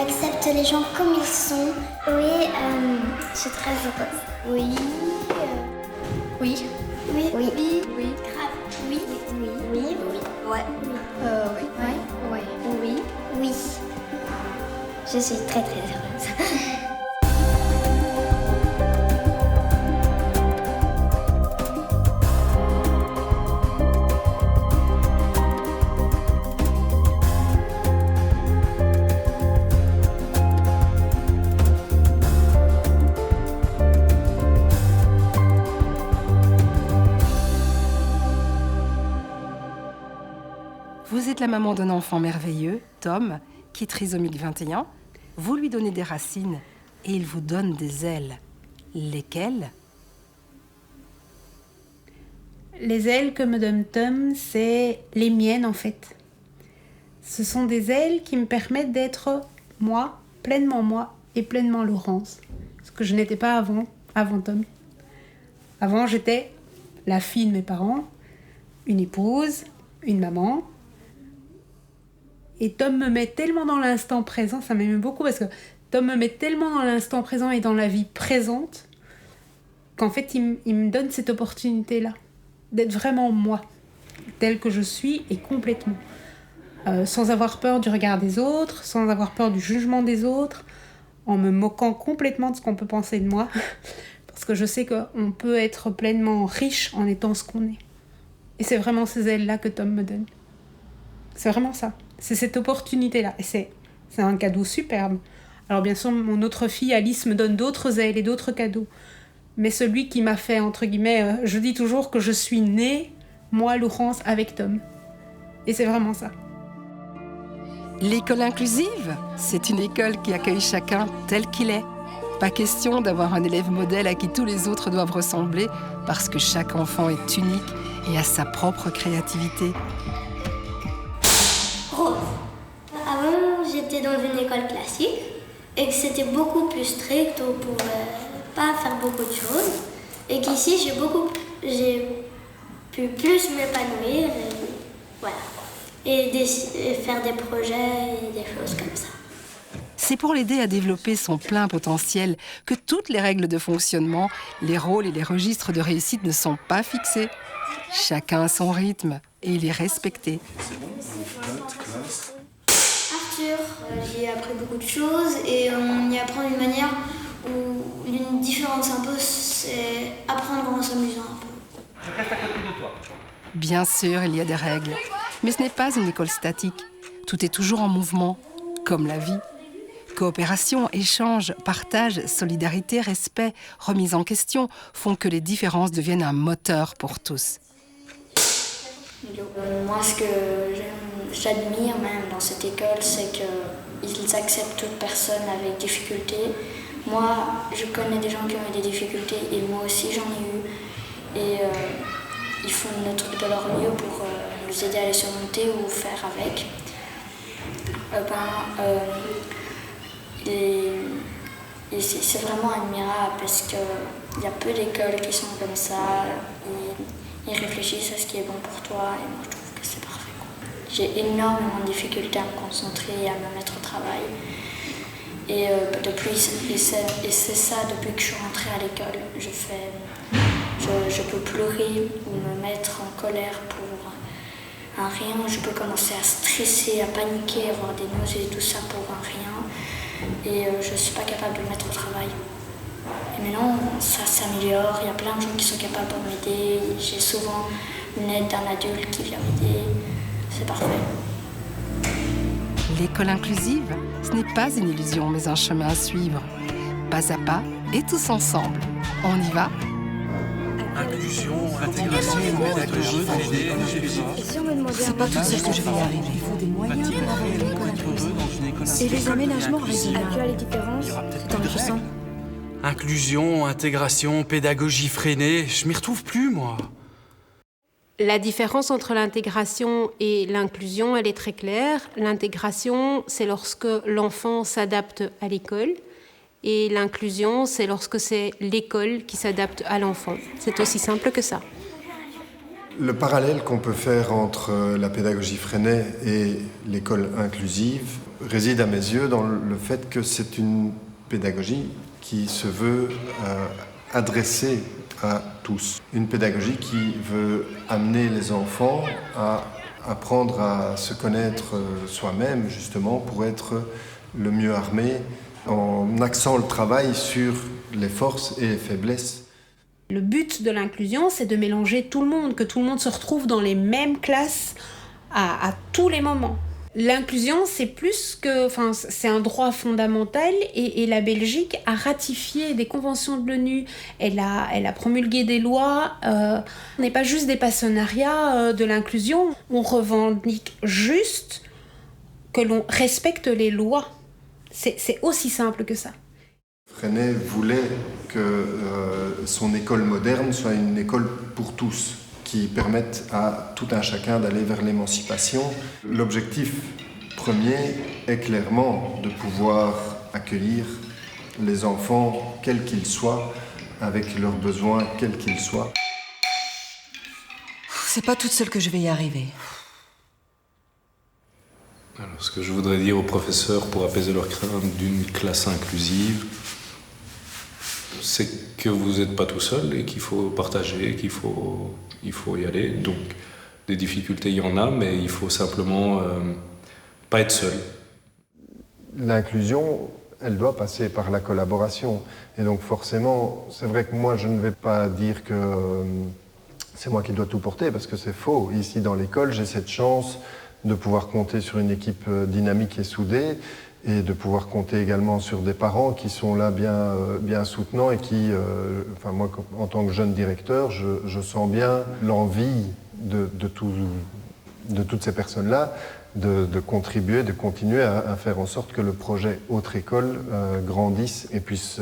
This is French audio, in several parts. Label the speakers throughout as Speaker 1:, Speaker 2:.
Speaker 1: accepte les gens comme ils sont. Oui, je suis très heureuse. Oui. Oui. Oui. Oui. Oui. Oui. Grave. Oui. Oui. Oui. Oui. Ouais. Oui. Oui. Ouais. Ouais. Oui. Oui. Je suis très très heureuse.
Speaker 2: Vous êtes la maman d'un enfant merveilleux, Tom, qui est trisomique 21. Vous lui donnez des racines et il vous donne des ailes. Lesquelles ?
Speaker 3: Les ailes que me donne Tom, c'est les miennes en fait. Ce sont des ailes qui me permettent d'être moi et pleinement Laurence. Ce que je n'étais pas avant Tom. Avant, j'étais la fille de mes parents, une épouse, une maman. Et Tom me met tellement dans l'instant présent, ça m'aime beaucoup parce que Tom me met tellement dans l'instant présent et dans la vie présente qu'en fait, il me donne cette opportunité-là d'être vraiment moi, telle que je suis et complètement. Sans avoir peur du regard des autres, sans avoir peur du jugement des autres, en me moquant complètement de ce qu'on peut penser de moi, parce que je sais qu'on peut être pleinement riche en étant ce qu'on est. Et c'est vraiment ces ailes-là que Tom me donne. C'est vraiment ça. C'est cette opportunité-là. Et c'est un cadeau superbe. Alors bien sûr, mon autre fille, Alice, me donne d'autres ailes et d'autres cadeaux. Mais celui qui m'a fait, entre guillemets, je dis toujours que je suis née, moi, Laurence, avec Tom. Et c'est vraiment ça.
Speaker 2: L'école inclusive, c'est une école qui accueille chacun tel qu'il est. Pas question d'avoir un élève modèle à qui tous les autres doivent ressembler, parce que chaque enfant est unique et a sa propre créativité.
Speaker 1: Rose. Avant, j'étais dans une école classique et que c'était beaucoup plus strict, on pouvait pas faire beaucoup de choses. Et qu'ici, j'ai pu plus m'épanouir et voilà. Et faire des projets et des choses comme ça.
Speaker 2: C'est pour l'aider à développer son plein potentiel que toutes les règles de fonctionnement, les rôles et les registres de réussite ne sont pas fixés. Chacun a son rythme et il est respecté.
Speaker 1: Arthur, j'y ai appris beaucoup de choses et on y apprend d'une manière où une différence un peu, c'est apprendre en s'amusant un peu.
Speaker 4: Je reste à côté de toi.
Speaker 2: Bien sûr, il y a des règles, mais ce n'est pas une école statique. Tout est toujours en mouvement, comme la vie. Coopération, échange, partage, solidarité, respect, remise en question font que les différences deviennent un moteur pour tous.
Speaker 1: Moi, ce que j'admire même dans cette école, c'est qu'ils acceptent toute personne avec difficulté. Moi, je connais des gens qui ont eu des difficultés et moi aussi j'en ai eu. Et ils font de leur mieux pour nous aider à les surmonter ou faire avec. Et c'est vraiment admirable parce qu'il y a peu d'écoles qui sont comme ça. Ils réfléchissent à ce qui est bon pour toi et moi je trouve que c'est parfait. J'ai énormément de difficultés à me concentrer et à me mettre au travail. Et c'est ça depuis que je suis rentrée à l'école. Je peux pleurer ou me mettre en colère pour un rien. Je peux commencer à stresser, à paniquer, avoir des nausées et tout ça pour un rien. Et je ne suis pas capable de me mettre au travail. Et maintenant, ça s'améliore. Il y a plein de gens qui sont capables de m'aider. J'ai souvent une aide d'un adulte qui vient m'aider. C'est parfait.
Speaker 2: L'école inclusive, ce n'est pas une illusion, mais un chemin à suivre. Pas à pas et tous ensemble. On y va ?
Speaker 5: Inclusion, intégration, pédagogie,
Speaker 6: C'est pas tout seul que je vais y arriver. Il faut des moyens pour avoir une école inclusive. Et les aménagements raisonnables.
Speaker 1: Accueillir les différences,
Speaker 6: C'est enrichissant.
Speaker 5: Inclusion, intégration, pédagogie freinée, je m'y retrouve plus, moi.
Speaker 3: La différence entre l'intégration et l'inclusion, elle est très claire. L'intégration, c'est lorsque l'enfant s'adapte à l'école. Et l'inclusion, c'est lorsque c'est l'école qui s'adapte à l'enfant. C'est aussi simple que ça.
Speaker 4: Le parallèle qu'on peut faire entre la pédagogie Freinet et l'école inclusive réside à mes yeux dans le fait que c'est une pédagogie qui se veut adressée à tous. Une pédagogie qui veut amener les enfants à apprendre à se connaître soi-même, justement, pour être le mieux armé, en axant le travail sur les forces et les faiblesses.
Speaker 3: Le but de l'inclusion, c'est de mélanger tout le monde, que tout le monde se retrouve dans les mêmes classes à tous les moments. L'inclusion, c'est plus que, c'est un droit fondamental et la Belgique a ratifié des conventions de l'ONU. Elle a promulgué des lois. On n'est pas juste des partenariats de l'inclusion. On revendique juste que l'on respecte les lois. C'est aussi simple que ça.
Speaker 4: Freinet voulait que son école moderne soit une école pour tous, qui permette à tout un chacun d'aller vers l'émancipation. L'objectif premier est clairement de pouvoir accueillir les enfants, quels qu'ils soient, avec leurs besoins, quels qu'ils soient.
Speaker 6: C'est pas toute seule que je vais y arriver.
Speaker 7: Alors, ce que je voudrais dire aux professeurs pour apaiser leur crainte d'une classe inclusive, c'est que vous n'êtes pas tout seul et qu'il faut partager, qu'il faut y aller. Donc, des difficultés, il y en a, mais il faut simplement pas être seul.
Speaker 4: L'inclusion, elle doit passer par la collaboration. Et donc, forcément, c'est vrai que moi, je ne vais pas dire que c'est moi qui dois tout porter, parce que c'est faux. Ici, dans l'école, j'ai cette chance de pouvoir compter sur une équipe dynamique et soudée, et de pouvoir compter également sur des parents qui sont là bien soutenants et qui, moi, en tant que jeune directeur, je sens bien l'envie de toutes ces personnes-là de contribuer, de continuer à faire en sorte que le projet Autre École grandisse et puisse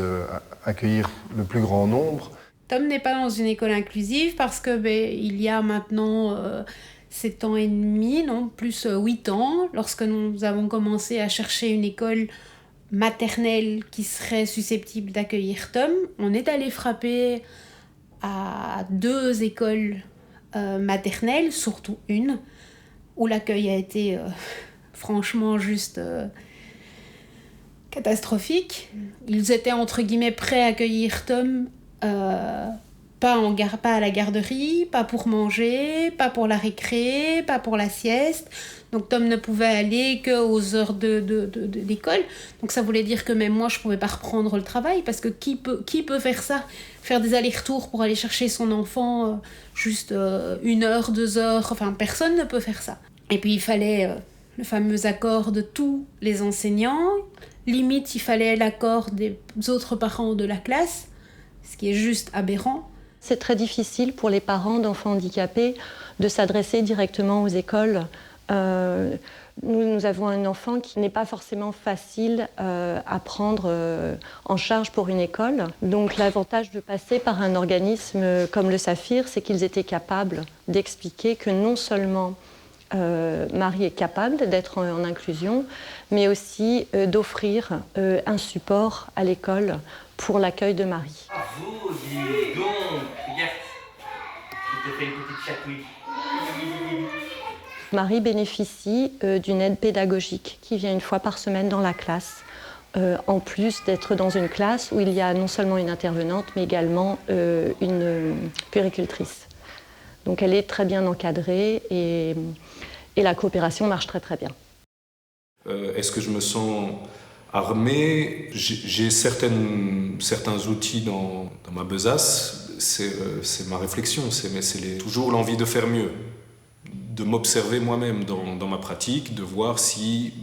Speaker 4: accueillir le plus grand nombre.
Speaker 3: Tom n'est pas dans une école inclusive parce que il y a maintenant 7 ans et demi, non, plus 8 ans, lorsque nous avons commencé à chercher une école maternelle qui serait susceptible d'accueillir Tom, on est allé frapper à 2 écoles maternelles, surtout une, où l'accueil a été franchement juste catastrophique. Ils étaient entre guillemets prêts à accueillir Tom, pas à la garderie, pas pour manger, pas pour la récré, pas pour la sieste. Donc Tom ne pouvait aller qu'aux heures d'école. Donc ça voulait dire que même moi, je ne pouvais pas reprendre le travail, parce que qui peut faire ça? Faire des allers-retours pour aller chercher son enfant juste 1 heure, 2 heures, enfin personne ne peut faire ça. Et puis il fallait le fameux accord de tous les enseignants. Limite, il fallait l'accord des autres parents de la classe, ce qui est juste aberrant.
Speaker 8: C'est très difficile pour les parents d'enfants handicapés de s'adresser directement aux écoles. Nous avons un enfant qui n'est pas forcément facile à prendre en charge pour une école. Donc l'avantage de passer par un organisme comme le Saphir, c'est qu'ils étaient capables d'expliquer que non seulement Marie est capable d'être en inclusion, mais aussi d'offrir un support à l'école pour l'accueil de Marie.
Speaker 9: Vous, dis donc, regarde, je te fais une petite chatouille.
Speaker 8: Marie bénéficie d'une aide pédagogique qui vient 1 fois par semaine dans la classe, en plus d'être dans une classe où il y a non seulement une intervenante, mais également une puéricultrice. Donc elle est très bien encadrée et la coopération marche très très bien.
Speaker 7: Est-ce que je me sens armé? J'ai certains outils dans ma besace, c'est ma réflexion, c'est toujours l'envie de faire mieux, de m'observer moi-même dans ma pratique, de voir si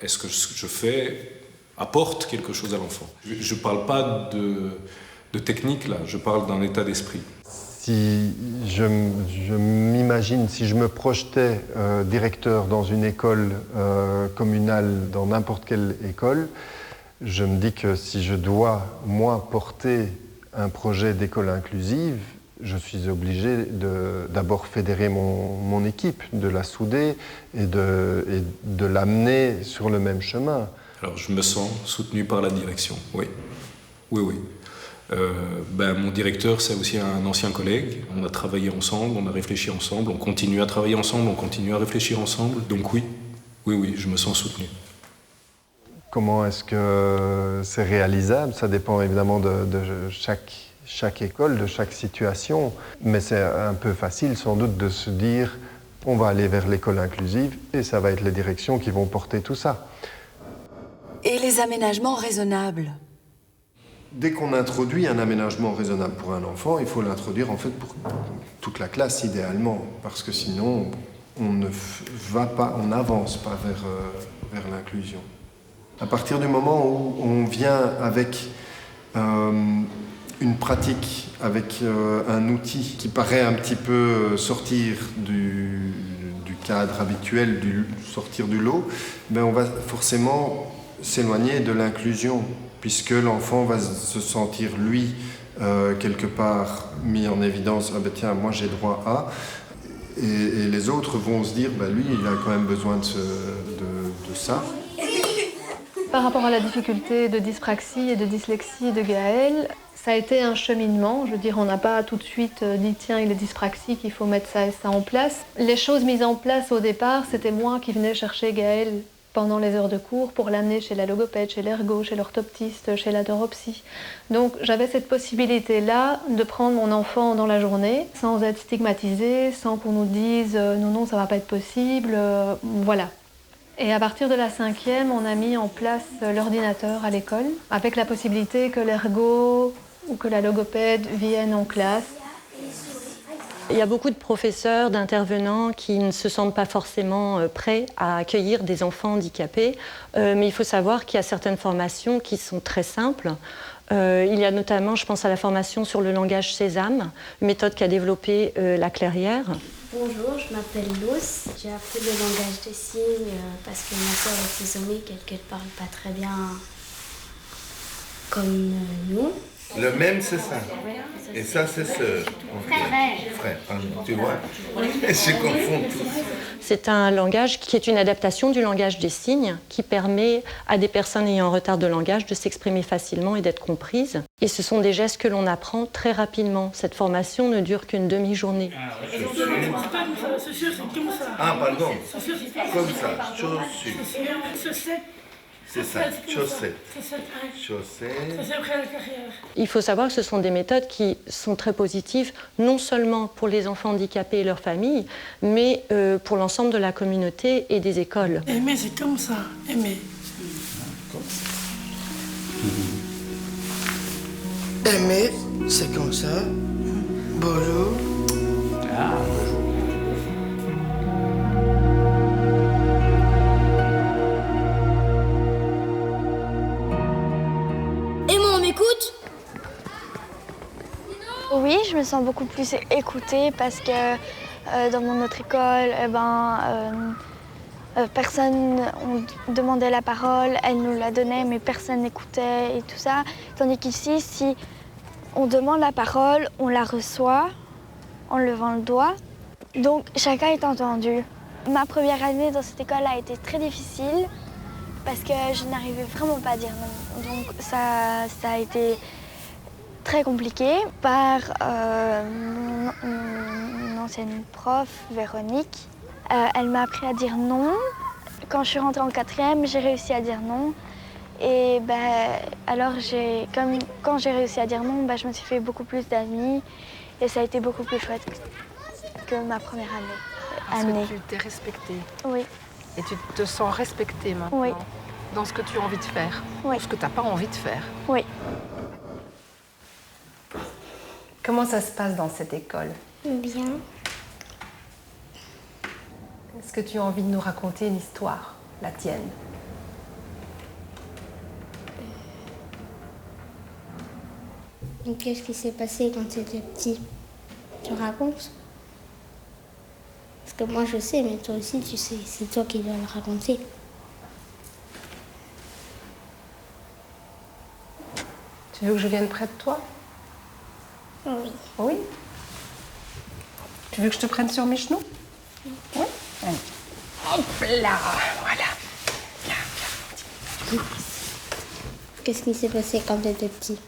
Speaker 7: est-ce que ce que je fais apporte quelque chose à l'enfant. Je ne parle pas de technique là, je parle d'un état d'esprit.
Speaker 4: Si je m'imagine, si je me projetais directeur dans une école communale, dans n'importe quelle école, je me dis que si je dois, moi, porter un projet d'école inclusive, je suis obligé d'abord fédérer mon équipe, de la souder et de l'amener sur le même chemin.
Speaker 7: Alors je me sens soutenu par la direction, oui. Oui. Mon directeur, c'est aussi un ancien collègue. On a travaillé ensemble, on a réfléchi ensemble, on continue à travailler ensemble, on continue à réfléchir ensemble. Donc oui, je me sens soutenu.
Speaker 4: Comment est-ce que c'est réalisable? Ça dépend évidemment de chaque école, de chaque situation. Mais c'est un peu facile sans doute de se dire on va aller vers l'école inclusive et ça va être les directions qui vont porter tout ça.
Speaker 6: Et les aménagements raisonnables?
Speaker 4: Dès qu'on introduit un aménagement raisonnable pour un enfant, il faut l'introduire en fait pour toute la classe idéalement, parce que sinon on n'avance pas vers l'inclusion. À partir du moment où on vient avec une pratique, avec un outil qui paraît un petit peu sortir du cadre habituel, sortir du lot, on va forcément s'éloigner de l'inclusion, puisque l'enfant va se sentir, lui, quelque part mis en évidence, tiens, moi j'ai droit à, et les autres vont se dire, lui, il a quand même besoin de ça.
Speaker 10: Par rapport à la difficulté de dyspraxie et de dyslexie de Gaël, ça a été un cheminement. Je veux dire, on n'a pas tout de suite dit tiens, il est dyspraxique, il faut mettre ça et ça en place. Les choses mises en place au départ, c'était moi qui venais chercher Gaël pendant les heures de cours pour l'amener chez la logopède, chez l'ergo, chez l'orthoptiste, chez la neuropsy. Donc j'avais cette possibilité-là de prendre mon enfant dans la journée sans être stigmatisée, sans qu'on nous dise non, ça va pas être possible, voilà. Et à partir de la 5e, on a mis en place l'ordinateur à l'école, avec la possibilité que l'ergo ou que la logopède viennent en classe.
Speaker 8: Il y a beaucoup de professeurs, d'intervenants qui ne se sentent pas forcément prêts à accueillir des enfants handicapés, mais il faut savoir qu'il y a certaines formations qui sont très simples. Il y a notamment, je pense à la formation sur le langage Sésame, une méthode qu'a développée la Clairière.
Speaker 11: Bonjour, je m'appelle Luce. J'ai appris le langage des signes parce que ma soeur est trisomique et qu'elle ne parle pas très bien comme nous.
Speaker 12: Le même, c'est ça. Et ça, c'est sœur. Frère. Tu vois? Je confonds tout.
Speaker 8: C'est un langage qui est une adaptation du langage des signes qui permet à des personnes ayant un retard de langage de s'exprimer facilement et d'être comprises. Et ce sont des gestes que l'on apprend très rapidement. Cette formation ne dure qu'une demi-journée.
Speaker 12: Ah, pardon. Comme ça. Chaussure. C'est ça, chaussette.
Speaker 8: Il faut savoir que ce sont des méthodes qui sont très positives, non seulement pour les enfants handicapés et leurs familles, mais pour l'ensemble de la communauté et des écoles.
Speaker 13: Aimer, c'est comme ça, aimer.
Speaker 14: Aimer, c'est comme ça. Bonjour.
Speaker 15: Ah, bonjour.
Speaker 11: Écoute.
Speaker 16: Oui, je me sens beaucoup plus écoutée parce que dans mon autre école, personne on demandait la parole, elle nous la donnait, mais personne n'écoutait et tout ça. Tandis qu'ici, si on demande la parole, on la reçoit en levant le doigt. Donc chacun est entendu. Ma première année dans cette école a été très difficile parce que je n'arrivais vraiment pas à dire non. Donc ça a été très compliqué. Par mon ancienne prof, Véronique, elle m'a appris à dire non. Quand je suis rentrée en 4e, j'ai réussi à dire non. Et alors, quand j'ai réussi à dire non, je me suis fait beaucoup plus d'amis. Et ça a été beaucoup plus chouette que ma première année.
Speaker 2: Parce que tu t'es respectée.
Speaker 16: Oui.
Speaker 2: Et tu te sens respectée maintenant.
Speaker 16: Oui.
Speaker 2: Dans ce que tu as envie de faire.
Speaker 16: Oui.
Speaker 2: Ou ce que tu n'as pas envie de faire.
Speaker 16: Oui.
Speaker 2: Comment ça se passe dans cette école?
Speaker 11: Bien.
Speaker 2: Est-ce que tu as envie de nous raconter une histoire, la tienne?
Speaker 11: Qu'est-ce qui s'est passé quand tu étais petit? Tu racontes? Parce que moi je sais, mais toi aussi tu sais. C'est toi qui dois le raconter.
Speaker 2: Tu veux que je vienne près de toi?
Speaker 11: Oui.
Speaker 2: Oui? Tu veux que je te prenne sur mes genoux? Oui. Allez. Hop là, voilà. Viens.
Speaker 11: Qu'est-ce qui s'est passé quand tu étais petit?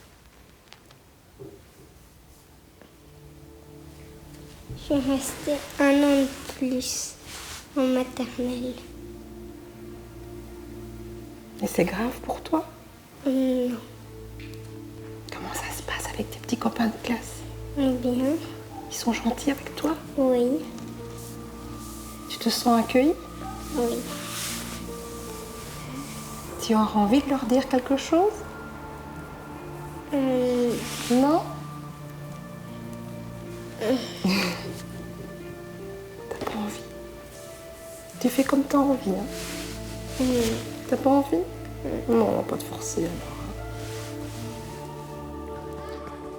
Speaker 11: Je suis restée 1 an de plus en maternelle.
Speaker 2: Et c'est grave pour toi?
Speaker 11: Non.
Speaker 2: Comment ça se passe avec tes petits copains de classe?
Speaker 11: Bien.
Speaker 2: Ils sont gentils avec toi?
Speaker 11: Oui.
Speaker 2: Tu te sens accueillie?
Speaker 11: Oui.
Speaker 2: Tu auras envie de leur dire quelque chose? Non? T'as pas envie? Tu fais comme t'as envie, hein? T'as pas envie? Non, on va pas te forcer alors.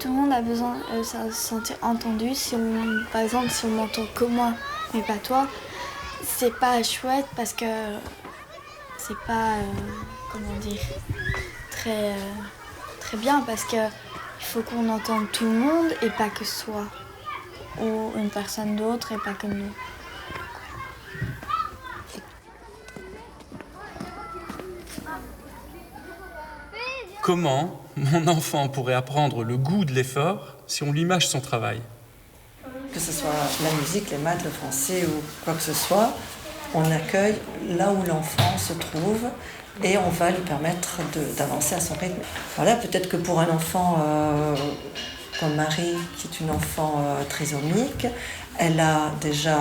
Speaker 16: Tout le monde a besoin de se sentir entendu. Par exemple, si on m'entend que moi, mais pas toi, c'est pas chouette parce que c'est pas, comment dire, très bien parce que il faut qu'on entende tout le monde et pas que soi ou une personne d'autre et pas que nous.
Speaker 5: Comment mon enfant pourrait apprendre le goût de l'effort si on lui mâche son travail?
Speaker 17: Que ce soit la musique, les maths, le français ou quoi que ce soit, on accueille là où l'enfant se trouve et on va lui permettre d'avancer à son rythme. Voilà, peut-être que pour un enfant comme Marie, qui est une enfant trisomique, elle a déjà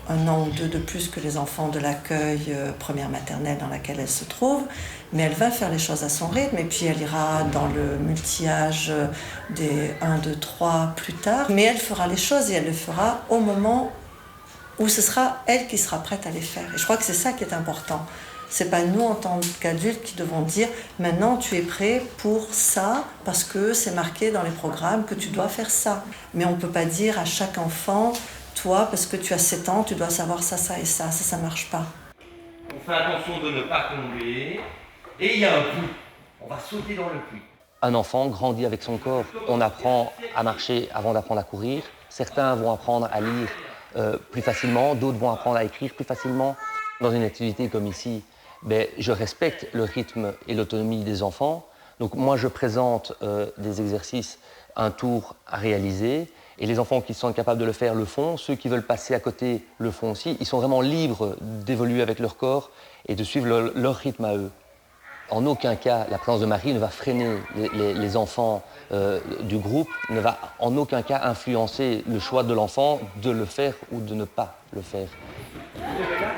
Speaker 17: 1 an ou 2 de plus que les enfants de l'accueil première maternelle dans laquelle elle se trouve, mais elle va faire les choses à son rythme et puis elle ira dans le multi-âge des 1, 2, 3 plus tard. Mais elle fera les choses et elle le fera au moment où ce sera elle qui sera prête à les faire. Et je crois que c'est ça qui est important. C'est pas nous en tant qu'adultes qui devons dire maintenant tu es prêt pour ça parce que c'est marqué dans les programmes que tu dois faire ça. Mais on peut pas dire à chaque enfant toi, parce que tu as 7 ans, tu dois savoir ça, ça et ça. Ça marche pas.
Speaker 9: On fait attention de ne pas tomber. Et il y a un puits. On va sauter dans le puits.
Speaker 18: Un enfant grandit avec son corps. On apprend à marcher avant d'apprendre à courir. Certains vont apprendre à lire plus facilement, d'autres vont apprendre à écrire plus facilement. Dans une activité comme ici, je respecte le rythme et l'autonomie des enfants. Donc moi, je présente des exercices, un tour à réaliser. Et les enfants qui sont capables de le faire le font. Ceux qui veulent passer à côté le font aussi. Ils sont vraiment libres d'évoluer avec leur corps et de suivre leur rythme à eux. En aucun cas, la présence de Marie ne va freiner les enfants du groupe, ne va en aucun cas influencer le choix de l'enfant de le faire ou de ne pas le faire.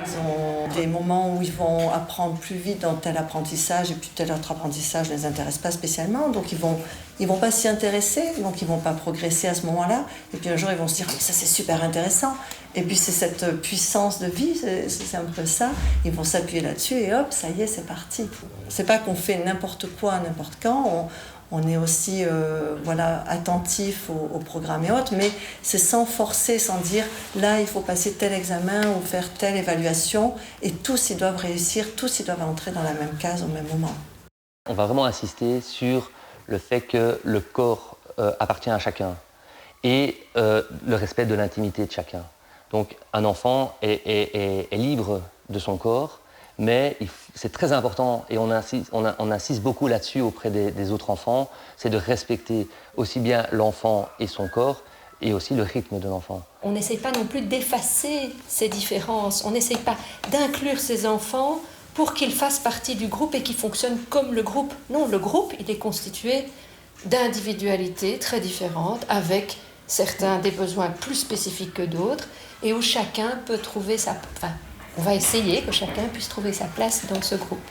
Speaker 17: Ils ont des moments où ils vont apprendre plus vite dans tel apprentissage et puis tel autre apprentissage ne les intéresse pas spécialement. Donc ils vont pas s'y intéresser, donc ils vont pas progresser à ce moment-là. Et puis un jour ils vont se dire mais ça c'est super intéressant. Et puis c'est cette puissance de vie, c'est un peu ça. Ils vont s'appuyer là-dessus et hop, ça y est, c'est parti. C'est pas qu'on fait n'importe quoi, n'importe quand. On est aussi attentif au programme et autres, mais c'est sans forcer, sans dire là il faut passer tel examen ou faire telle évaluation et tous ils doivent réussir, tous ils doivent entrer dans la même case au même moment.
Speaker 18: On va vraiment insister sur le fait que le corps appartient à chacun et le respect de l'intimité de chacun. Donc un enfant est libre de son corps, mais c'est très important, et on insiste beaucoup là-dessus auprès des autres enfants, c'est de respecter aussi bien l'enfant et son corps, et aussi le rythme de l'enfant.
Speaker 19: On n'essaye pas non plus d'effacer ces différences, on n'essaye pas d'inclure ces enfants pour qu'ils fassent partie du groupe et qu'ils fonctionnent comme le groupe. Non, le groupe, il est constitué d'individualités très différentes, avec certains des besoins plus spécifiques que d'autres, et où chacun peut trouver on va essayer que chacun puisse trouver sa place dans ce groupe.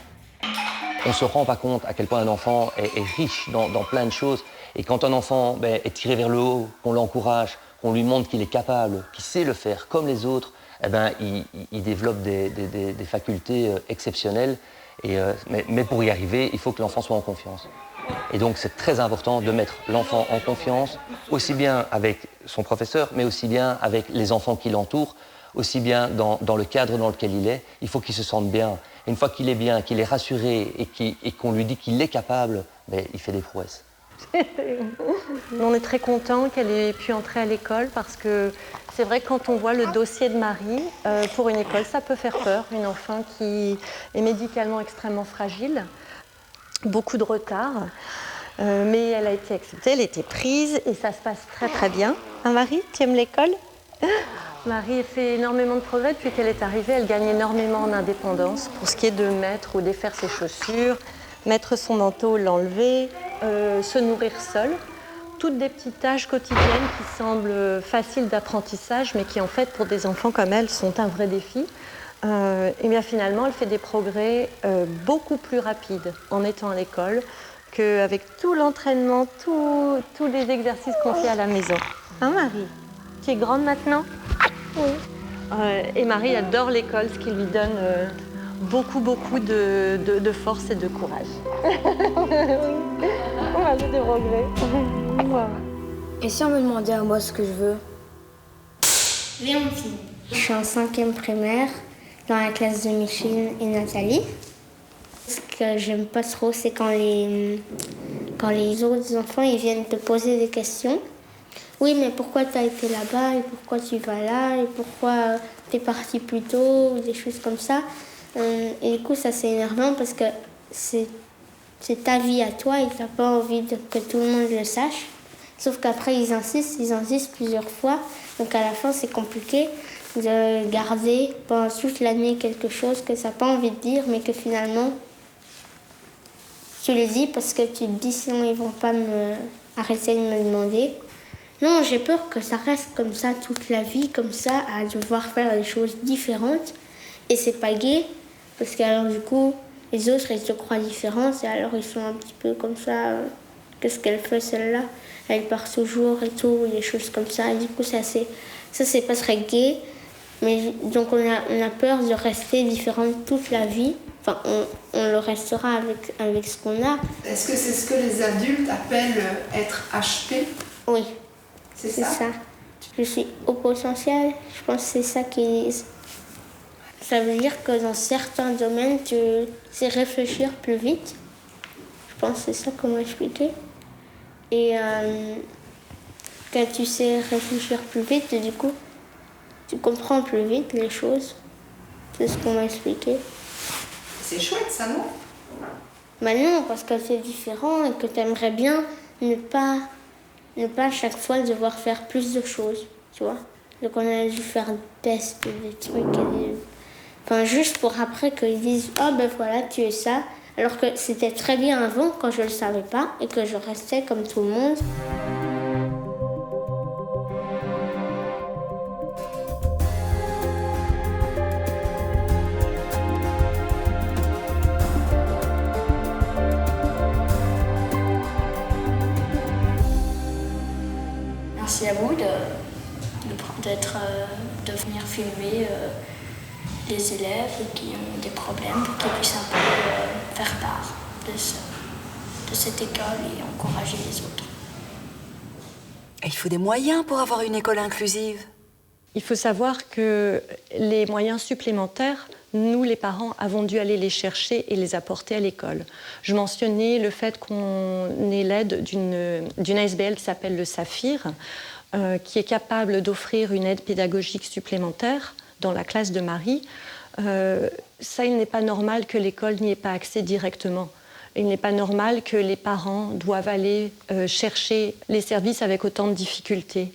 Speaker 18: On ne se rend pas compte à quel point un enfant est riche dans plein de choses. Et quand un enfant est tiré vers le haut, qu'on l'encourage, qu'on lui montre qu'il est capable, qu'il sait le faire comme les autres, il développe des facultés exceptionnelles. Mais pour y arriver, il faut que l'enfant soit en confiance. Et donc c'est très important de mettre l'enfant en confiance, aussi bien avec son professeur, mais aussi bien avec les enfants qui l'entourent, aussi bien dans le cadre dans lequel il est. Il faut qu'il se sente bien. Et une fois qu'il est bien, qu'il est rassuré et qu'on lui dit qu'il est capable, il fait des prouesses.
Speaker 8: On est très content qu'elle ait pu entrer à l'école parce que c'est vrai que quand on voit le dossier de Marie, pour une école, ça peut faire peur. Une enfant qui est médicalement extrêmement fragile, beaucoup de retard, mais elle a été acceptée, elle a été prise et ça se passe très très bien. Hein, Marie, tu aimes l'école ? Marie fait énormément de progrès depuis qu'elle est arrivée. Elle gagne énormément en indépendance pour ce qui est de mettre ou défaire ses chaussures, mettre son manteau, l'enlever, se nourrir seule. Toutes des petites tâches quotidiennes qui semblent faciles d'apprentissage, mais qui en fait, pour des enfants comme elle, sont un vrai défi. Et bien finalement, elle fait des progrès beaucoup plus rapides en étant à l'école qu'avec tout l'entraînement, tous les exercices qu'on fait à la maison. Hein, Marie? Tu es grande maintenant? Oui. Et Marie adore l'école, ce qui lui donne beaucoup de force et de courage. On a fait des progrès.
Speaker 11: Et si on me demandait à moi ce que je veux?
Speaker 1: Léontine.
Speaker 11: Je suis en 5e primaire, dans la classe de Micheline et Nathalie. Ce que j'aime pas trop, c'est quand les autres enfants ils viennent te poser des questions. Oui, mais pourquoi tu as été là-bas et pourquoi tu vas là et pourquoi tu es parti plus tôt ou des choses comme ça. Et du coup, ça c'est énervant parce que c'est ta vie à toi et tu n'as pas envie que tout le monde le sache. Sauf qu'après, ils insistent plusieurs fois. Donc à la fin, c'est compliqué de garder pendant toute l'année quelque chose que tu n'as pas envie de dire, mais que finalement, tu le dis parce que tu te dis sinon ils ne vont pas arrêter de me demander. Non, j'ai peur que ça reste comme ça toute la vie, comme ça, à devoir faire des choses différentes. Et c'est pas gai, parce que alors du coup, les autres, ils se croient différentes, et alors ils sont un petit peu comme ça. Qu'est-ce qu'elle fait celle-là? Elle part toujours et tout, des choses comme ça. Et du coup, ça c'est pas très gai. Mais donc on a peur de rester différente toute la vie. Enfin, on le restera avec ce qu'on a.
Speaker 2: Est-ce que c'est ce que les adultes appellent être HP?
Speaker 11: Oui.
Speaker 2: C'est ça?
Speaker 11: Je suis au potentiel, je pense que c'est ça qu'ils disent. Ça veut dire que dans certains domaines, tu sais réfléchir plus vite. Je pense que c'est ça qu'on m'a expliqué. Et quand tu sais réfléchir plus vite, du coup, tu comprends plus vite les choses. C'est ce qu'on m'a expliqué.
Speaker 2: C'est chouette ça, non?
Speaker 11: Bah non, parce que c'est différent et que tu aimerais bien ne pas à chaque fois devoir faire plus de choses, tu vois. Donc on a dû faire des tests, des trucs, enfin juste pour après qu'ils disent « Oh ben voilà, tu es ça », alors que c'était très bien avant quand je le savais pas et que je restais comme tout le monde.
Speaker 1: Merci à vous de venir filmer les élèves qui ont des problèmes pour qu'ils puissent un peu faire part de cette école et encourager les autres.
Speaker 6: Il faut des moyens pour avoir une école inclusive.
Speaker 8: Il faut savoir que les moyens supplémentaires, nous, les parents, avons dû aller les chercher et les apporter à l'école. Je mentionnais le fait qu'on ait l'aide d'une ASBL qui s'appelle le Saphir, qui est capable d'offrir une aide pédagogique supplémentaire dans la classe de Marie. Ça, il n'est pas normal que l'école n'y ait pas accès directement. Il n'est pas normal que les parents doivent aller chercher les services avec autant de difficultés.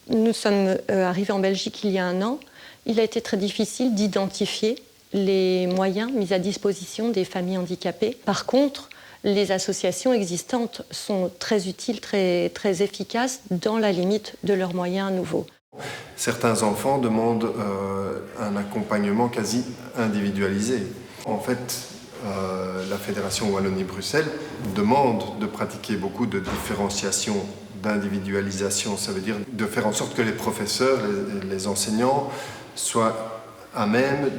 Speaker 8: Nous sommes arrivés en Belgique il y a 1 an. Il a été très difficile d'identifier les moyens mis à disposition des familles handicapées. Par contre, les associations existantes sont très utiles, très efficaces dans la limite de leurs moyens nouveaux.
Speaker 4: Certains enfants demandent un accompagnement quasi individualisé. En fait, la Fédération Wallonie-Bruxelles demande de pratiquer beaucoup de différenciation, d'individualisation. Ça veut dire de faire en sorte que les professeurs, les enseignants soient à même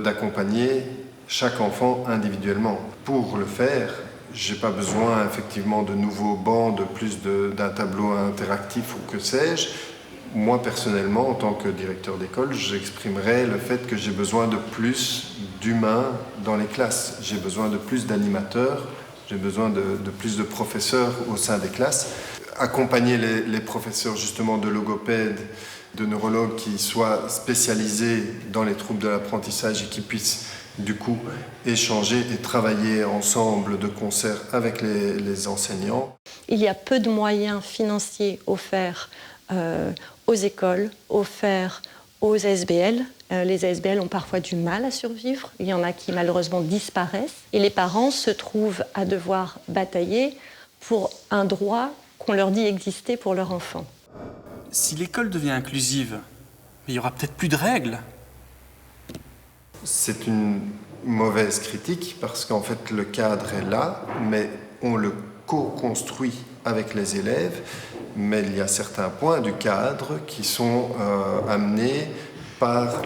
Speaker 4: d'accompagner chaque enfant individuellement. Pour le faire, je n'ai pas besoin effectivement de nouveaux bancs, de plus d'un tableau interactif ou que sais-je. Moi, personnellement, en tant que directeur d'école, j'exprimerais le fait que j'ai besoin de plus d'humains dans les classes. J'ai besoin de plus d'animateurs, j'ai besoin de plus de professeurs au sein des classes. Accompagner les professeurs justement de logopèdes, de neurologues qui soient spécialisés dans les troubles de l'apprentissage et qui puissent du coup échanger et travailler ensemble de concert avec les enseignants.
Speaker 8: Il y a peu de moyens financiers offerts aux écoles, offerts aux ASBL. Les ASBL ont parfois du mal à survivre. Il y en a qui malheureusement disparaissent. Et les parents se trouvent à devoir batailler pour un droit qu'on leur dit exister pour leur enfant.
Speaker 5: Si l'école devient inclusive, il y aura peut-être plus de règles.
Speaker 4: C'est une mauvaise critique parce qu'en fait le cadre est là, mais on le co-construit avec les élèves, mais il y a certains points du cadre qui sont amenés par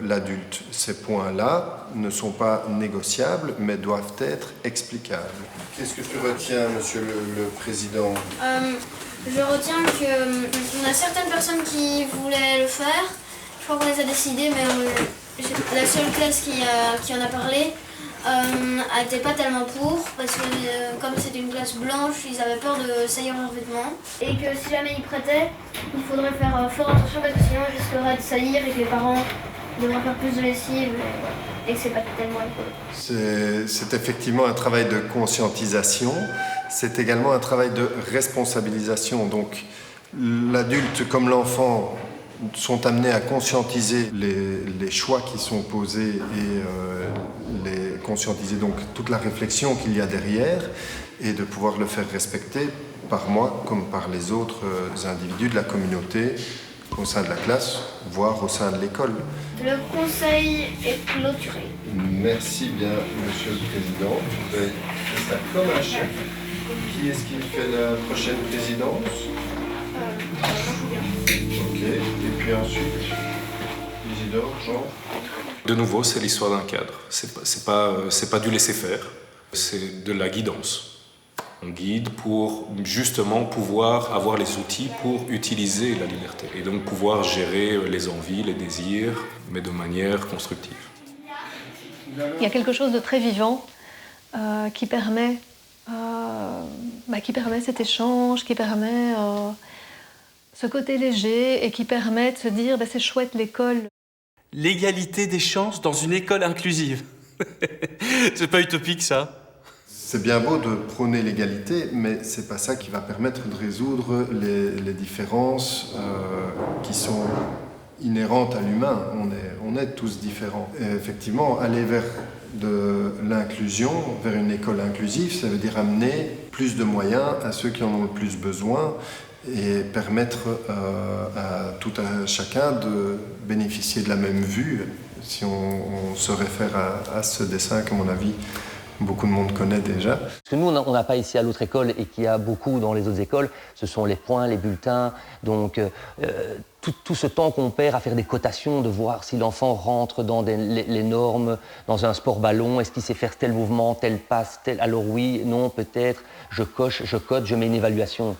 Speaker 4: l'adulte. Ces points-là ne sont pas négociables, mais doivent être explicables. Qu'est-ce que tu retiens, Monsieur le Président?
Speaker 20: Je retiens qu'on a certaines personnes qui voulaient le faire. Je crois qu'on les a décidées, mais la seule classe qui en a parlé n'était pas tellement pour, parce que comme c'était une classe blanche, ils avaient peur de saillir leurs vêtements. Et que si jamais ils prêtaient, il faudrait faire fort attention parce que sinon ils risqueraient de saillir et que les parents devraient faire plus de lessive et que c'est pas tellement écolo.
Speaker 4: C'est effectivement un travail de conscientisation, c'est également un travail de responsabilisation. Donc l'adulte comme l'enfant sont amenés à conscientiser les choix qui sont posés et conscientiser donc toute la réflexion qu'il y a derrière et de pouvoir le faire respecter par moi comme par les autres individus de la communauté au sein de la classe, voire au sein de l'école.
Speaker 20: Le conseil est clôturé.
Speaker 4: Merci bien, Monsieur le Président. Vous avez fait ça comme un chef. Qui est-ce qui fait la prochaine présidence? Ok, et puis ensuite, Isidore, Jean.
Speaker 7: De nouveau, c'est l'histoire d'un cadre. C'est pas du laisser-faire, c'est de la guidance. On guide pour justement pouvoir avoir les outils pour utiliser la liberté et donc pouvoir gérer les envies, les désirs, mais de manière constructive.
Speaker 10: Il y a quelque chose de très vivant qui permet cet échange, qui permet ce côté léger et qui permet de se dire c'est chouette l'école.
Speaker 5: L'égalité des chances dans une école inclusive. C'est pas utopique ça?
Speaker 4: C'est bien beau de prôner l'égalité, mais c'est pas ça qui va permettre de résoudre les différences qui sont inhérentes à l'humain. On est tous différents. Et effectivement, aller vers de l'inclusion, vers une école inclusive, ça veut dire amener plus de moyens à ceux qui en ont le plus besoin et permettre à tout un chacun de bénéficier de la même vue. Si on se réfère à ce dessin, qu'à mon avis, beaucoup de monde connaît déjà.
Speaker 18: Ce que nous, on n'a pas ici à l'autre école et qu'il y a beaucoup dans les autres écoles, ce sont les points, les bulletins. Donc, tout ce temps qu'on perd à faire des cotations, de voir si l'enfant rentre dans les normes, dans un sport ballon, est-ce qu'il sait faire tel mouvement, telle passe, tel... Alors oui, non, peut-être, je coche, je cote, je mets une évaluation.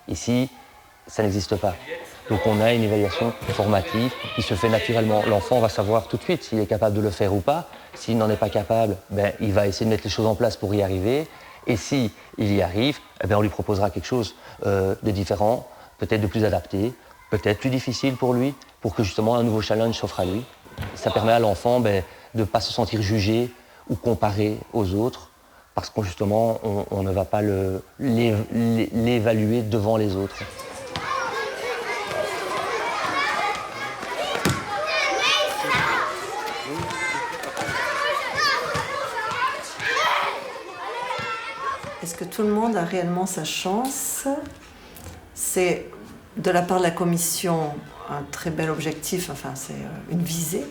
Speaker 18: Ici, ça n'existe pas. Donc on a une évaluation formative qui se fait naturellement. L'enfant va savoir tout de suite s'il est capable de le faire ou pas. S'il n'en est pas capable, il va essayer de mettre les choses en place pour y arriver. Et s'il y arrive, on lui proposera quelque chose de différent, peut-être de plus adapté, peut-être plus difficile pour lui, pour que justement un nouveau challenge s'offre à lui. Ça permet à l'enfant de ne pas se sentir jugé ou comparé aux autres, parce que justement on ne va pas l'évaluer devant les autres.
Speaker 17: Est-ce que tout le monde a réellement sa chance? C'est, de la part de la Commission, un très bel objectif, enfin c'est une visée,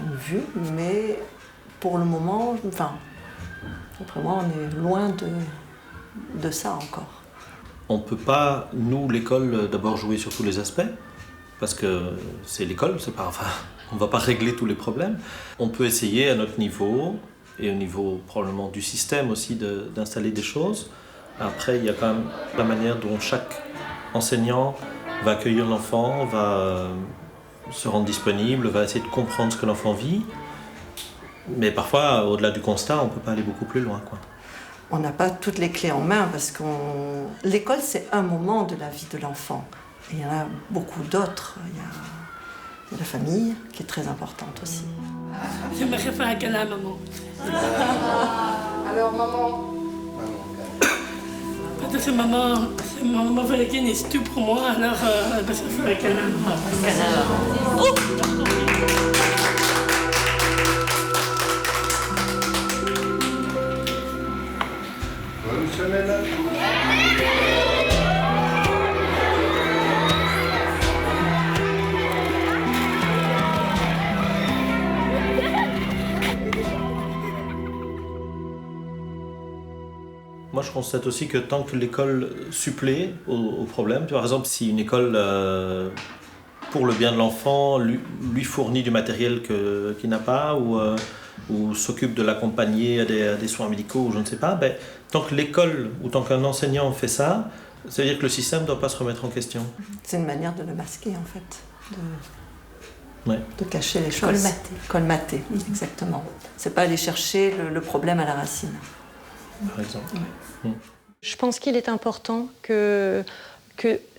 Speaker 17: une vue, mais pour le moment, d'après moi, on est loin de ça encore.
Speaker 21: On ne peut pas, nous, l'école, d'abord jouer sur tous les aspects, parce que c'est l'école, on ne va pas régler tous les problèmes. On peut essayer à notre niveau, et au niveau probablement du système aussi, d'installer des choses. Après, il y a quand même la manière dont chaque enseignant va accueillir l'enfant, va se rendre disponible, va essayer de comprendre ce que l'enfant vit. Mais parfois, au-delà du constat, on ne peut pas aller beaucoup plus loin, quoi.
Speaker 17: On n'a pas toutes les clés en main parce que l'école, c'est un moment de la vie de l'enfant. Et il y en a beaucoup d'autres. Il y a la famille qui est très importante aussi.
Speaker 13: J'aimerais faire un câlin à maman.
Speaker 14: Alors, maman.
Speaker 13: Pas Parce que maman fallait qu'elle n'ait tout pour moi, alors parce qu'il fallait qu'elle a... Oh!
Speaker 4: Bonne semaine à tous.
Speaker 21: Moi, je constate aussi que tant que l'école supplée au problème, par exemple, si une école, pour le bien de l'enfant, lui fournit du matériel qu'il n'a pas, ou s'occupe de l'accompagner à des soins médicaux, ou je ne sais pas, ben, tant que l'école ou tant qu'un enseignant fait ça, ça veut dire que le système ne doit pas se remettre en question.
Speaker 17: C'est une manière de le masquer, en fait, de cacher les choses.
Speaker 19: Colmater.
Speaker 17: Colmater, exactement. C'est pas aller chercher le problème à la racine.
Speaker 21: Par exemple.
Speaker 8: Je pense qu'il est important que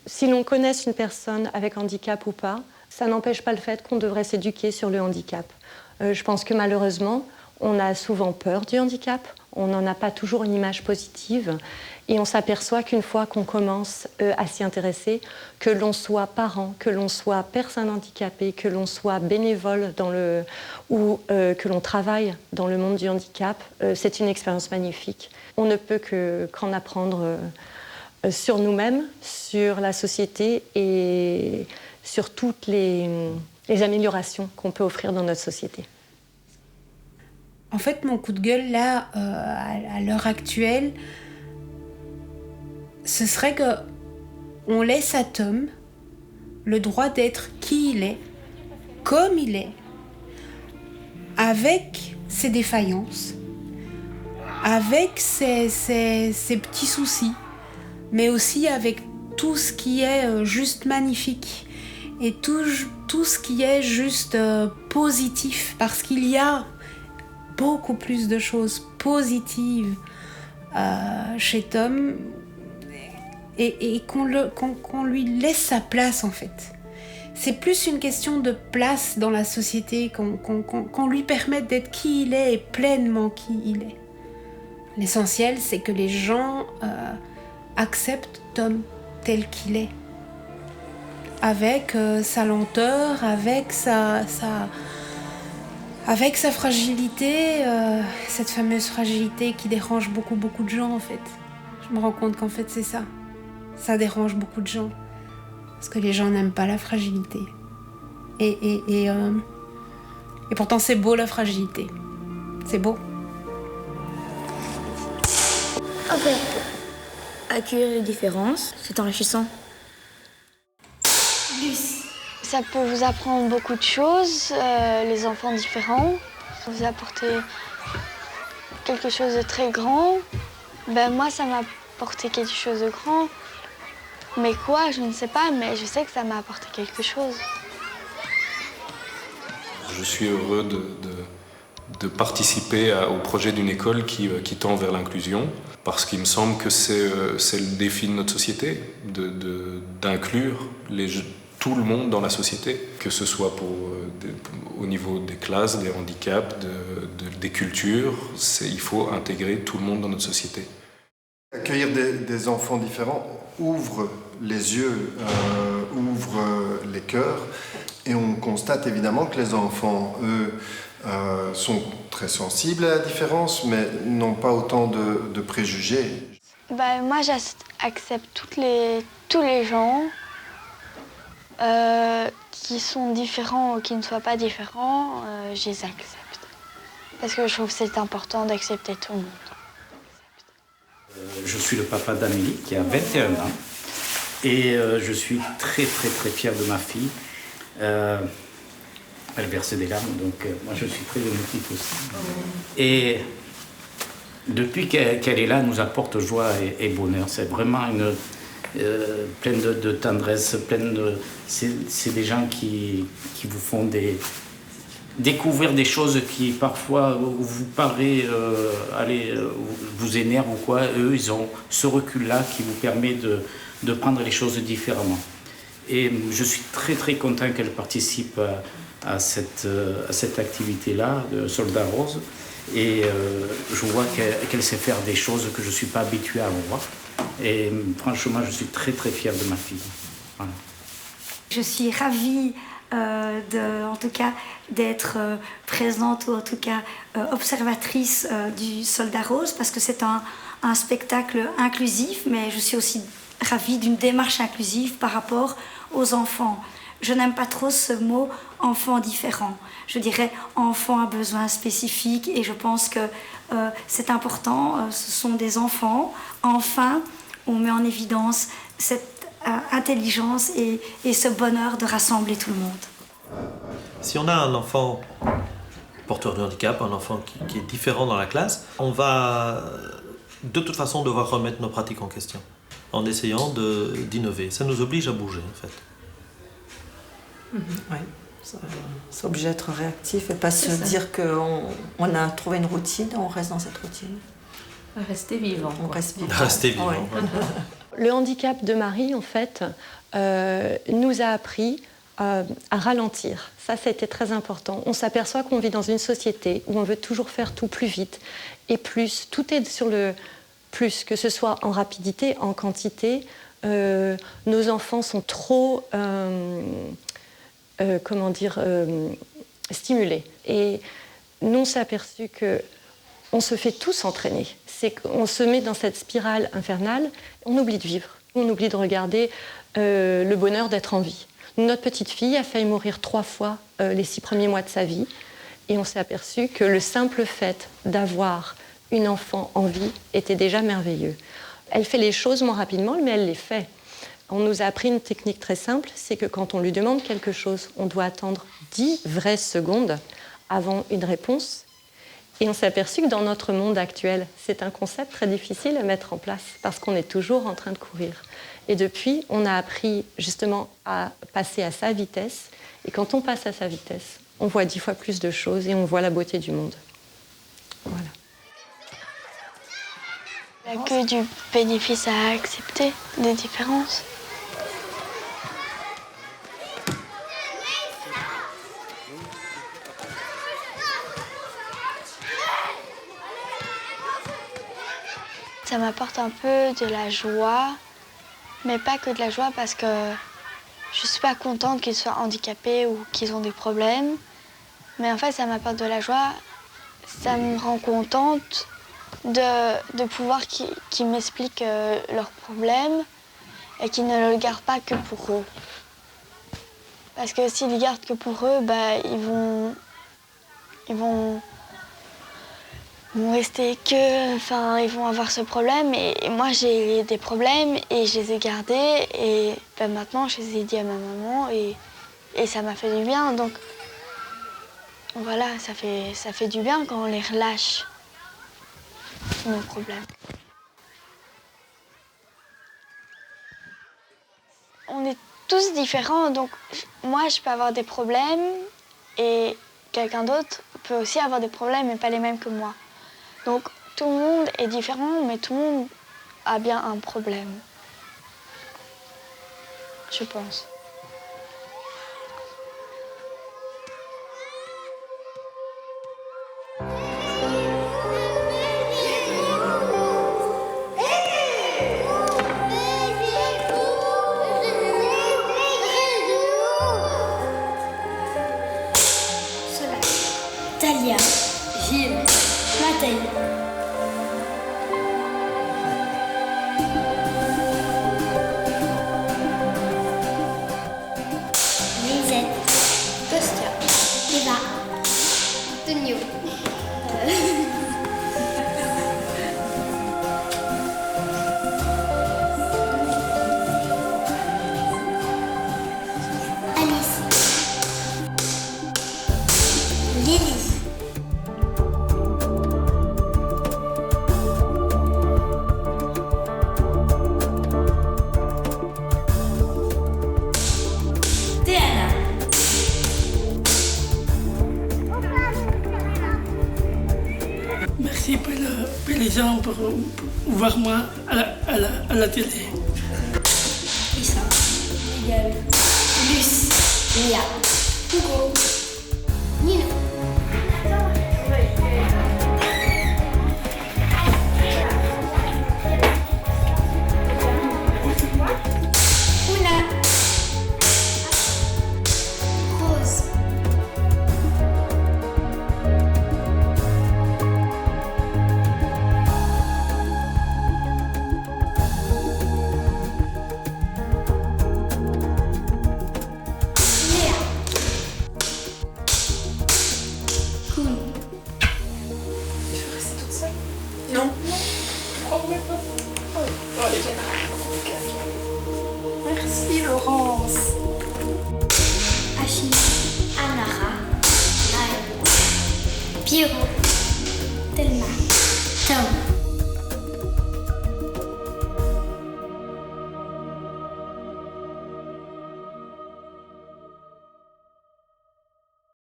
Speaker 8: si l'on connaisse une personne avec handicap ou pas, ça n'empêche pas le fait qu'on devrait s'éduquer sur le handicap. Je pense que malheureusement, on a souvent peur du handicap, on n'en a pas toujours une image positive, et on s'aperçoit qu'une fois qu'on commence à s'y intéresser, que l'on soit parent, que l'on soit personne handicapée, que l'on soit bénévole ou que l'on travaille dans le monde du handicap, c'est une expérience magnifique. On ne peut qu'en apprendre sur nous-mêmes, sur la société et sur toutes les améliorations qu'on peut offrir dans notre société.
Speaker 3: En fait, mon coup de gueule, là, à l'heure actuelle, ce serait qu'on laisse à Tom le droit d'être qui il est, comme il est, avec ses défaillances, avec ses petits soucis, mais aussi avec tout ce qui est juste magnifique et tout ce qui est juste positif, parce qu'il y a beaucoup plus de choses positives chez Tom et qu'on lui laisse sa place, en fait. C'est plus une question de place dans la société, qu'on lui permette d'être qui il est et pleinement qui il est. L'essentiel, c'est que les gens acceptent Tom tel qu'il est, avec sa lenteur, avec sa fragilité, cette fameuse fragilité qui dérange beaucoup de gens, en fait. Je me rends compte qu'en fait c'est ça. Ça dérange beaucoup de gens. Parce que les gens n'aiment pas la fragilité. Et pourtant c'est beau, la fragilité. C'est beau.
Speaker 1: En fait, accueillir les différences, c'est enrichissant.
Speaker 16: Ça peut vous apprendre beaucoup de choses, les enfants différents. Vous apporter quelque chose de très grand. Ben moi, ça m'a apporté quelque chose de grand. Mais quoi, je ne sais pas, mais je sais que ça m'a apporté quelque chose.
Speaker 7: Je suis heureux de participer au projet d'une école qui tend vers l'inclusion, parce qu'il me semble que c'est le défi de notre société, d'inclure tout le monde dans la société, que ce soit au niveau des classes, des handicaps, des cultures. Il faut intégrer tout le monde dans notre société.
Speaker 4: Accueillir des enfants différents ouvre les yeux, ouvre les cœurs, et on constate évidemment que les enfants, eux, sont très sensibles à la différence, mais n'ont pas autant de préjugés.
Speaker 16: Ben, moi, j'accepte tous les gens qui sont différents ou qui ne soient pas différents, je les accepte. Parce que je trouve que c'est important d'accepter tout le monde.
Speaker 15: Je suis le papa d'Amélie qui a 21 ans et je suis très fier de ma fille. Elle verse des larmes, donc moi je suis très émotif aussi. Et depuis qu'elle est là, elle nous apporte joie et bonheur. C'est vraiment pleine de tendresse, c'est des gens qui vous font découvrir des choses qui parfois vous paraît vous énervent ou quoi. Eux, ils ont ce recul-là qui vous permet de prendre les choses différemment. Et je suis très content qu'elle participe à cette activité-là de Soldat Rose. Et je vois qu'elle sait faire des choses que je ne suis pas habitué à voir. Et franchement, je suis très très fier de ma fille. Voilà.
Speaker 12: Je suis ravie en tout cas d'être présente ou en tout cas observatrice du Soldat Rose parce que c'est un spectacle inclusif, mais je suis aussi ravie d'une démarche inclusive par rapport aux enfants. Je n'aime pas trop ce mot « enfant différent ». Je dirais « enfant à besoins spécifiques » et je pense que c'est important, ce sont des enfants. Enfin, on met en évidence cette intelligence et ce bonheur de rassembler tout le monde.
Speaker 21: Si on a un enfant porteur de handicap, un enfant qui est différent dans la classe, on va de toute façon devoir remettre nos pratiques en question en essayant d'innover. Ça nous oblige à bouger en fait.
Speaker 17: Oui, c'est obligé d'être réactif et pas se dire qu'on a trouvé une routine, on reste dans cette routine.
Speaker 19: Rester vivant.
Speaker 17: On reste vivant.
Speaker 21: Rester vivant.
Speaker 17: Ouais.
Speaker 8: Le handicap de Marie, en fait, nous a appris à ralentir. Ça a été très important. On s'aperçoit qu'on vit dans une société où on veut toujours faire tout plus vite et plus. Tout est sur le plus, que ce soit en rapidité, en quantité. Nos enfants sont trop... stimulés. Et nous, on s'est aperçu qu'on se fait tous entraîner. C'est qu'on se met dans cette spirale infernale, on oublie de vivre, on oublie de regarder le bonheur d'être en vie. Notre petite fille a failli mourir 3 fois les 6 premiers mois de sa vie, et on s'est aperçu que le simple fait d'avoir une enfant en vie était déjà merveilleux. Elle fait les choses moins rapidement, mais elle les fait. On nous a appris une technique très simple, c'est que quand on lui demande quelque chose, on doit attendre 10 vraies secondes avant une réponse. Et on s'est aperçu que dans notre monde actuel, c'est un concept très difficile à mettre en place parce qu'on est toujours en train de courir. Et depuis, on a appris justement à passer à sa vitesse. Et quand on passe à sa vitesse, on voit 10 fois plus de choses et on voit la beauté du monde. Voilà.
Speaker 16: Il n'y a que du bénéfice à accepter, des différences. Ça m'apporte un peu de la joie, mais pas que de la joie parce que je ne suis pas contente qu'ils soient handicapés ou qu'ils ont des problèmes. Mais en fait, ça m'apporte de la joie, ça me rend contente de pouvoir qu'ils m'expliquent leurs problèmes et qu'ils ne le gardent pas que pour eux. Parce que s'ils le gardent que pour eux, ils vont rester ils vont avoir ce problème. Et moi, j'ai des problèmes et je les ai gardés. Et maintenant, je les ai dit à ma maman et ça m'a fait du bien. Donc voilà, ça fait du bien quand on les relâche, nos problèmes. On est tous différents, donc moi, je peux avoir des problèmes et quelqu'un d'autre peut aussi avoir des problèmes, mais pas les mêmes que moi. Donc tout le monde est différent, mais tout le monde a bien un problème, je pense.
Speaker 20: Talia, Gilles, Nathalie. Lisette, Kostya, Eva, Tonio. Alice, Lily.
Speaker 13: Merci pour les gens pour voir moi à la télé.
Speaker 20: Issa, Miguel, Luce, Lia, Hugo, Nino.
Speaker 3: Merci Laurence.
Speaker 11: Achille, Anara, Naël, Pierrot, Thelma, Tom.